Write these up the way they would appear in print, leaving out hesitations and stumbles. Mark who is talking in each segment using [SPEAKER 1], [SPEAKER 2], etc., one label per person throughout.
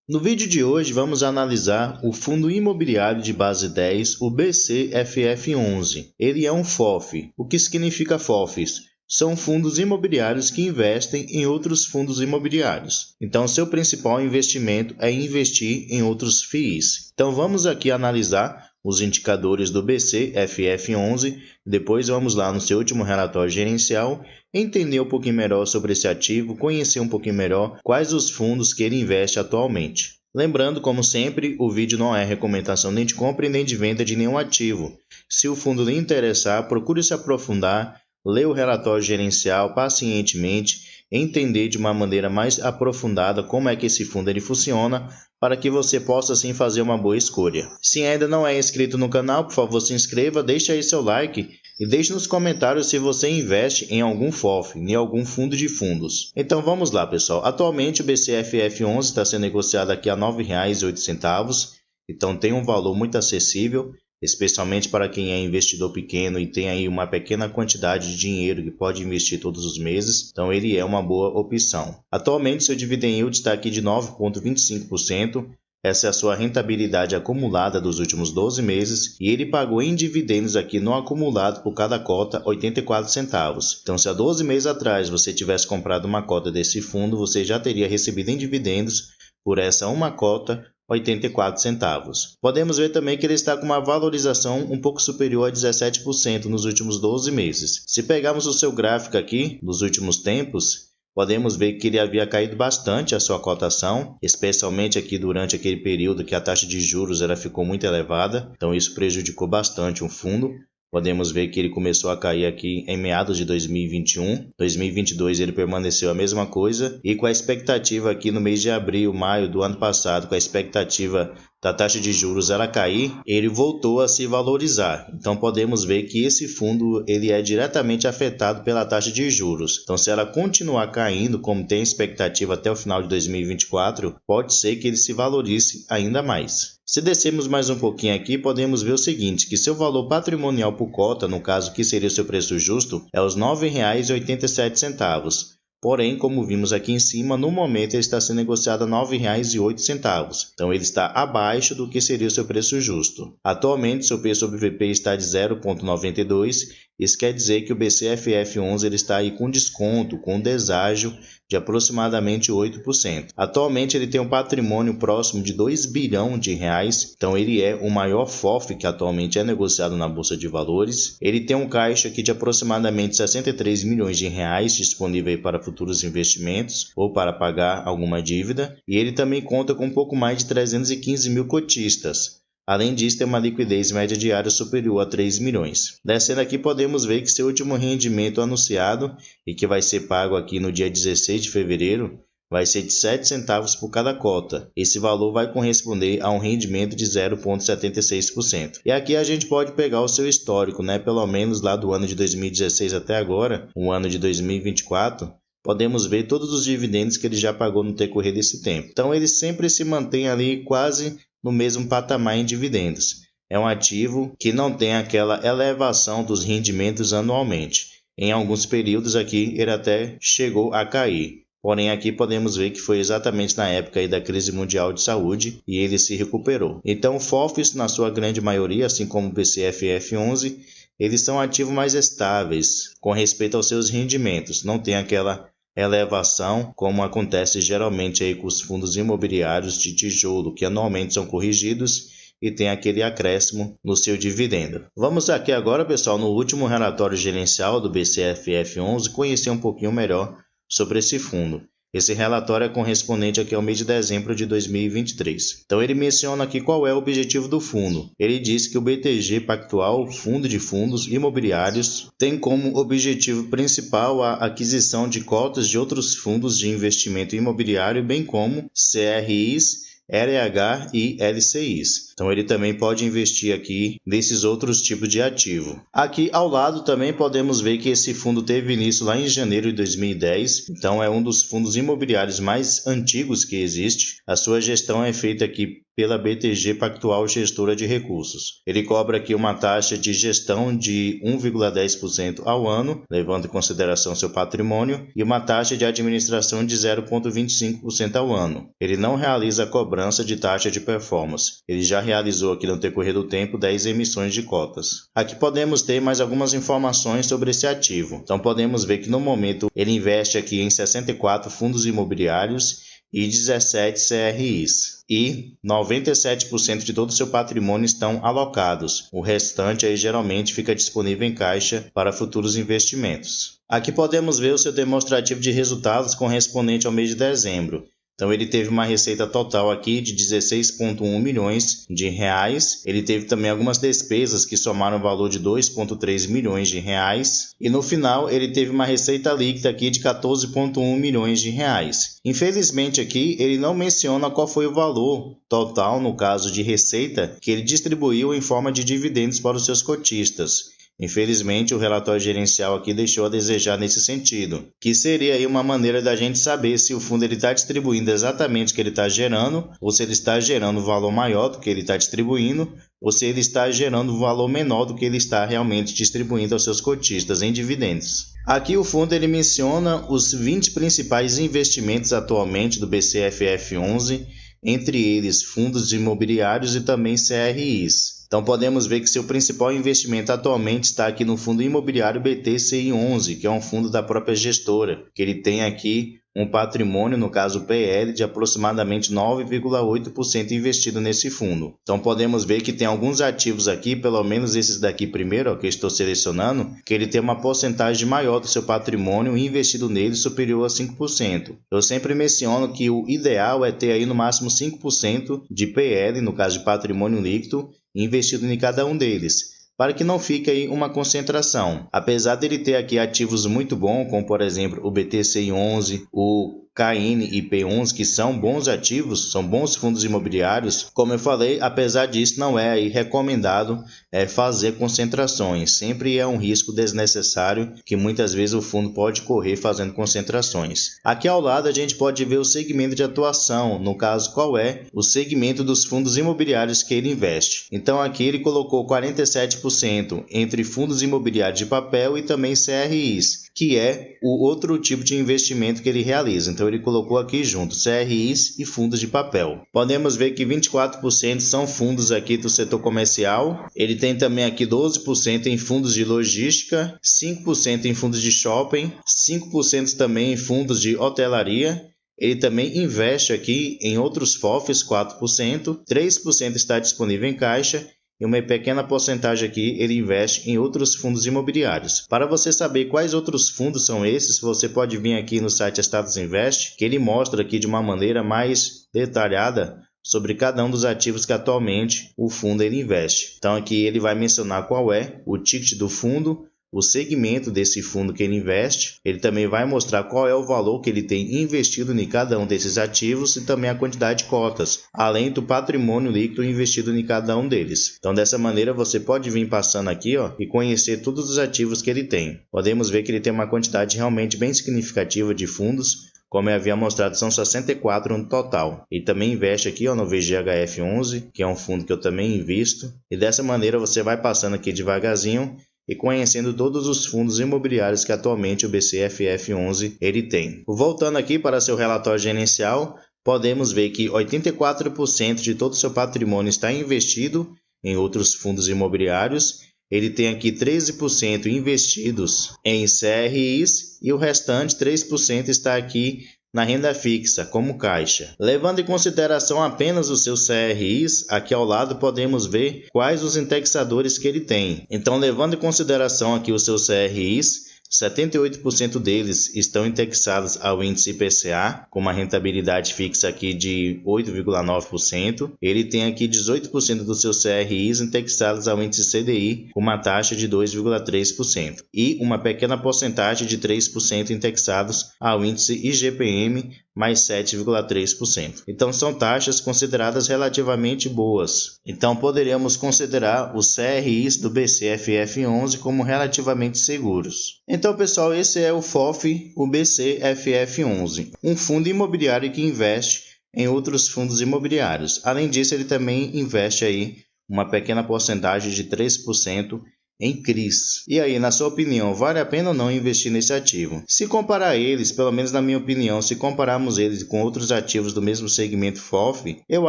[SPEAKER 1] No vídeo de hoje vamos analisar o Fundo Imobiliário de Base 10, o BCFF11. Ele é um FOF. O que significa FOFs? São fundos imobiliários que investem em outros fundos imobiliários. Então, seu principal investimento é investir em outros FIIs. Então, vamos aqui analisar os indicadores do BCFF11. Depois vamos lá no seu último relatório gerencial, entender um pouquinho melhor sobre esse ativo, conhecer um pouquinho melhor quais os fundos que ele investe atualmente. Lembrando, como sempre, o vídeo não é recomendação nem de compra e nem de venda de nenhum ativo. Se o fundo lhe interessar, procure se aprofundar, ler o relatório gerencial pacientemente, entender de uma maneira mais aprofundada como é que esse fundo ele funciona, para que você possa assim fazer uma boa escolha. Se ainda não é inscrito no canal, por favor se inscreva, deixe aí seu like e deixe nos comentários se você investe em algum FOF, em algum fundo de fundos. Então vamos lá, pessoal. Atualmente o BCFF11 está sendo negociado aqui a R$ 9,08, então tem um valor muito acessível, especialmente para quem é investidor pequeno e tem aí uma pequena quantidade de dinheiro que pode investir todos os meses, então ele é uma boa opção. Atualmente seu dividend yield está aqui de 9,25%, essa é a sua rentabilidade acumulada dos últimos 12 meses e ele pagou em dividendos aqui no acumulado por cada cota 84 centavos. Então se há 12 meses atrás você tivesse comprado uma cota desse fundo, você já teria recebido em dividendos por essa uma cota 84 centavos. Podemos ver também que ele está com uma valorização um pouco superior a 17% nos últimos 12 meses. Se pegarmos o seu gráfico aqui, dos últimos tempos, podemos ver que ele havia caído bastante a sua cotação, especialmente aqui durante aquele período que a taxa de juros ficou muito elevada, então isso prejudicou bastante o fundo. Podemos ver que ele começou a cair aqui em meados de 2021. 2022 ele permaneceu a mesma coisa e com a expectativa aqui no mês de abril, maio do ano passado, com a expectativa da taxa de juros cair, ele voltou a se valorizar. Então podemos ver que esse fundo ele é diretamente afetado pela taxa de juros. Então se ela continuar caindo, como tem expectativa até o final de 2024, pode ser que ele se valorize ainda mais. Se descermos mais um pouquinho aqui, podemos ver o seguinte, que seu valor patrimonial por cota, no caso que seria o seu preço justo, é os R$ 9,87. Porém, como vimos aqui em cima, no momento ele está sendo negociado a R$ 9,08. Então ele está abaixo do que seria o seu preço justo. Atualmente, seu P sobre VP está de 0,92. Isso quer dizer que o BCFF11 ele está aí com desconto, com deságio de aproximadamente 8%. Atualmente ele tem um patrimônio próximo de 2 bilhões de reais, então ele é o maior FOF que atualmente é negociado na Bolsa de Valores. Ele tem um caixa aqui de aproximadamente 63 milhões de reais disponível para futuros investimentos ou para pagar alguma dívida, e ele também conta com um pouco mais de 315 mil cotistas. Além disso, tem uma liquidez média diária superior a 3 milhões. Descendo aqui, podemos ver que seu último rendimento anunciado, e que vai ser pago aqui no dia 16 de fevereiro, vai ser de 7 centavos por cada cota. Esse valor vai corresponder a um rendimento de 0,76%. E aqui a gente pode pegar o seu histórico, pelo menos lá do ano de 2016 até agora, o ano de 2024, podemos ver todos os dividendos que ele já pagou no decorrer desse tempo. Então ele sempre se mantém ali quase no mesmo patamar em dividendos. É um ativo que não tem aquela elevação dos rendimentos anualmente. Em alguns períodos aqui ele até chegou a cair. Porém aqui podemos ver que foi exatamente na época aí da crise mundial de saúde e ele se recuperou. Então FOFs, na sua grande maioria, assim como o BCFF11, eles são ativos mais estáveis com respeito aos seus rendimentos. Não tem aquela elevação como acontece geralmente aí com os fundos imobiliários de tijolo, que anualmente são corrigidos e tem aquele acréscimo no seu dividendo. Vamos aqui agora, pessoal, no último relatório gerencial do BCFF11, conhecer um pouquinho melhor sobre esse fundo. Esse relatório é correspondente aqui ao mês de dezembro de 2023. Então ele menciona aqui qual é o objetivo do fundo. Ele diz que o BTG Pactual, Fundo de Fundos Imobiliários, tem como objetivo principal a aquisição de cotas de outros fundos de investimento imobiliário, bem como CRIs, LH e LCIs. Então ele também pode investir aqui nesses outros tipos de ativo. Aqui ao lado também podemos ver que esse fundo teve início lá em janeiro de 2010. Então é um dos fundos imobiliários mais antigos que existe. A sua gestão é feita aqui pela BTG Pactual Gestora de Recursos. Ele cobra aqui uma taxa de gestão de 1,10% ao ano, levando em consideração seu patrimônio, e uma taxa de administração de 0,25% ao ano. Ele não realiza a cobrança de taxa de performance. Ele já realizou aqui no decorrer do tempo 10 emissões de cotas. Aqui podemos ter mais algumas informações sobre esse ativo. Então podemos ver que no momento ele investe aqui em 64 fundos imobiliários e 17 CRIs. E 97% de todo o seu patrimônio estão alocados. O restante aí geralmente fica disponível em caixa para futuros investimentos. Aqui podemos ver o seu demonstrativo de resultados correspondente ao mês de dezembro. Então ele teve uma receita total aqui de 16,1 milhões de reais. Ele teve também algumas despesas que somaram o valor de 2,3 milhões de reais. E no final ele teve uma receita líquida aqui de 14,1 milhões de reais. Infelizmente aqui ele não menciona qual foi o valor total, no caso de receita, que ele distribuiu em forma de dividendos para os seus cotistas. Infelizmente, o relatório gerencial aqui deixou a desejar nesse sentido, que seria aí uma maneira da gente saber se o fundo está distribuindo exatamente o que ele está gerando, ou se ele está gerando um valor maior do que ele está distribuindo, ou se ele está gerando um valor menor do que ele está realmente distribuindo aos seus cotistas em dividendos. Aqui o fundo ele menciona os 20 principais investimentos atualmente do BCFF11, entre eles fundos imobiliários e também CRIs. Então podemos ver que seu principal investimento atualmente está aqui no fundo imobiliário BTCI11, que é um fundo da própria gestora, que ele tem aqui um patrimônio, no caso PL, de aproximadamente 9,8% investido nesse fundo. Então podemos ver que tem alguns ativos aqui, pelo menos esses daqui primeiro, que eu estou selecionando, que ele tem uma porcentagem maior do seu patrimônio investido nele superior a 5%. Eu sempre menciono que o ideal é ter aí no máximo 5% de PL, no caso de patrimônio líquido, investido em cada um deles, para que não fique aí uma concentração. Apesar dele ter aqui ativos muito bons, como por exemplo o BTCI11, o KNIP11, que são bons ativos, são bons fundos imobiliários, como eu falei, apesar disso não é aí recomendado fazer concentrações. Sempre é um risco desnecessário que muitas vezes o fundo pode correr fazendo concentrações. Aqui ao lado a gente pode ver o segmento de atuação, no caso qual é o segmento dos fundos imobiliários que ele investe. Então aqui ele colocou 47% entre fundos imobiliários de papel e também CRIs, que é o outro tipo de investimento que ele realiza. Então ele colocou aqui junto CRIs e fundos de papel. Podemos ver que 24% são fundos aqui do setor comercial. Ele tem também aqui 12% em fundos de logística, 5% em fundos de shopping, 5% também em fundos de hotelaria. Ele também investe aqui em outros FOFs, 4%, 3% está disponível em caixa, e uma pequena porcentagem aqui ele investe em outros fundos imobiliários. Para você saber quais outros fundos são esses, você pode vir aqui no site Status Invest, que ele mostra aqui de uma maneira mais detalhada sobre cada um dos ativos que atualmente o fundo ele investe. Então aqui ele vai mencionar qual é o ticket do fundo, o segmento desse fundo que ele investe. Ele também vai mostrar qual é o valor que ele tem investido em cada um desses ativos e também a quantidade de cotas, além do patrimônio líquido investido em cada um deles. Então dessa maneira você pode vir passando aqui e conhecer todos os ativos que ele tem. Podemos ver que ele tem uma quantidade realmente bem significativa de fundos. Como eu havia mostrado, são 64 no total. Ele também investe aqui no VGHF11, que é um fundo que eu também invisto. E dessa maneira você vai passando aqui devagarzinho e conhecendo todos os fundos imobiliários que atualmente o BCFF11 ele tem. Voltando aqui para seu relatório gerencial, podemos ver que 84% de todo o seu patrimônio está investido em outros fundos imobiliários. Ele tem aqui 13% investidos em CRIs e o restante 3% está aqui na renda fixa, como caixa. Levando em consideração apenas os seus CRIs, aqui ao lado podemos ver quais os indexadores que ele tem. Então, levando em consideração aqui os seus CRIs, 78% deles estão indexados ao índice IPCA, com uma rentabilidade fixa aqui de 8,9%. Ele tem aqui 18% dos seus CRIs indexados ao índice CDI, com uma taxa de 2,3%. E uma pequena porcentagem de 3% indexados ao índice IGPM, mais 7,3%. Então são taxas consideradas relativamente boas. Então poderíamos considerar os CRIs do BCFF11 como relativamente seguros. Então pessoal, esse é o FOF, o BCFF11, um fundo imobiliário que investe em outros fundos imobiliários. Além disso, ele também investe aí uma pequena porcentagem de 3% em CRIs. E aí, na sua opinião, vale a pena ou não investir nesse ativo? Se comparar eles, pelo menos na minha opinião, se compararmos eles com outros ativos do mesmo segmento FOF, eu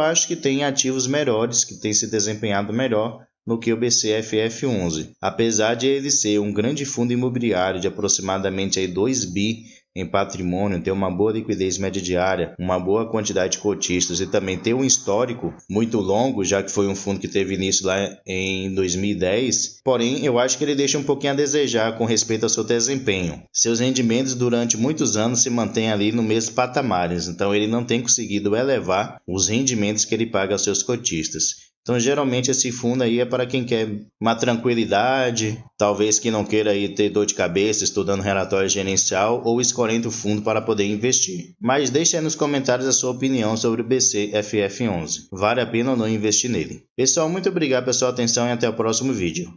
[SPEAKER 1] acho que tem ativos melhores, que têm se desempenhado melhor no que o BCFF11. Apesar de ele ser um grande fundo imobiliário de aproximadamente aí 2 bi em patrimônio, ter uma boa liquidez média diária, uma boa quantidade de cotistas e também ter um histórico muito longo, já que foi um fundo que teve início lá em 2010, porém eu acho que ele deixa um pouquinho a desejar com respeito ao seu desempenho. Seus rendimentos durante muitos anos se mantêm ali no mesmo patamares, então ele não tem conseguido elevar os rendimentos que ele paga aos seus cotistas. Então, geralmente, esse fundo aí é para quem quer uma tranquilidade, talvez que não queira aí ter dor de cabeça estudando relatório gerencial ou escolhendo o fundo para poder investir. Mas deixe aí nos comentários a sua opinião sobre o BCFF11. Vale a pena ou não investir nele? Pessoal, muito obrigado pela sua atenção e até o próximo vídeo.